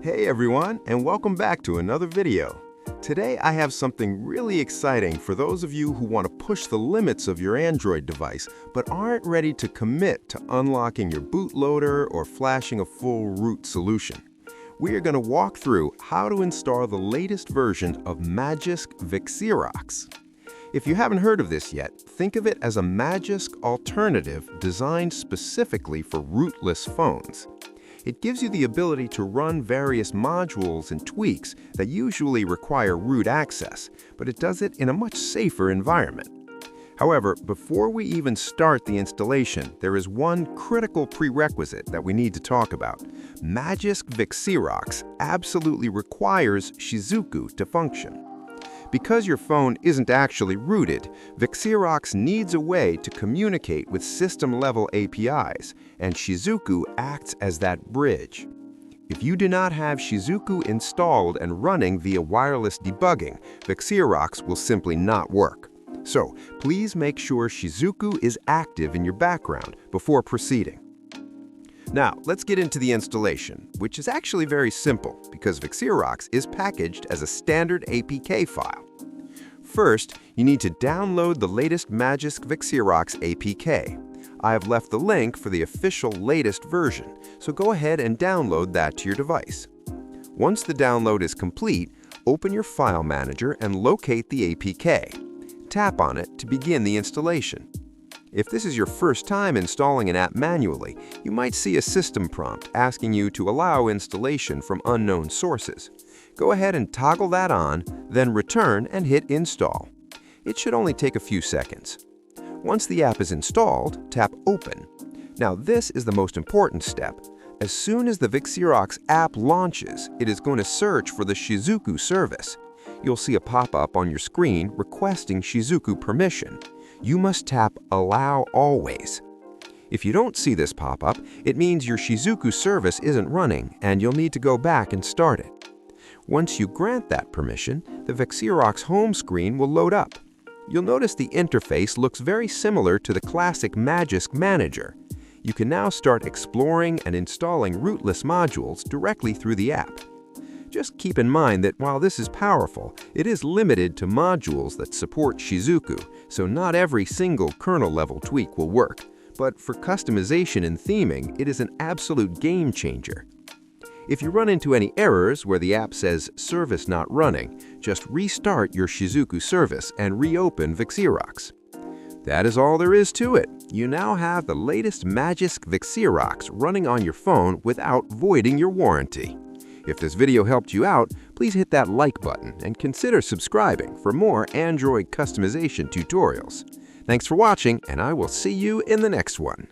Hey everyone, and welcome back to another video. Today I have something really exciting for those of you who want to push the limits of your Android device but aren't ready to commit to unlocking your bootloader or flashing a full root solution. We are going to walk through how to install the latest version of Magisk Vexirox. If you haven't heard of this yet, think of it as a Magisk alternative designed specifically for rootless phones. It gives you the ability to run various modules and tweaks that usually require root access, but it does it in a much safer environment. However, before we even start the installation, there is one critical prerequisite that we need to talk about. Magisk Vexirox absolutely requires Shizuku to function. Because your phone isn't actually rooted, Vixerox needs a way to communicate with system-level APIs, and Shizuku acts as that bridge. If you do not have Shizuku installed and running via wireless debugging, Vixerox will simply not work. So, please make sure Shizuku is active in your background before proceeding. Now, let's get into the installation, which is actually very simple because Vixerox is packaged as a standard APK file. First, you need to download the latest Magisk Vexirox APK. I have left the link for the official latest version, so go ahead and download that to your device. Once the download is complete, open your file manager and locate the APK. Tap on it to begin the installation. If this is your first time installing an app manually, you might see a system prompt asking you to allow installation from unknown sources. Go ahead and toggle that on, then return and hit Install. It should only take a few seconds. Once the app is installed, tap Open. Now this is the most important step. As soon as the Vixerox app launches, it is going to search for the Shizuku service. You'll see a pop-up on your screen requesting Shizuku permission. You must tap Allow Always. If you don't see this pop-up, it means your Shizuku service isn't running and you'll need to go back and start it. Once you grant that permission, the Vexerox home screen will load up. You'll notice the interface looks very similar to the classic Magisk Manager. You can now start exploring and installing rootless modules directly through the app. Just keep in mind that while this is powerful, it is limited to modules that support Shizuku, so not every single kernel-level tweak will work. But for customization and theming, it is an absolute game changer. If you run into any errors where the app says service not running, just restart your Shizuku service and reopen Vixerox. That is all there is to it. You now have the latest Magisk Vexirox running on your phone without voiding your warranty. If this video helped you out, please hit that like button and consider subscribing for more Android customization tutorials. Thanks for watching, and I will see you in the next one.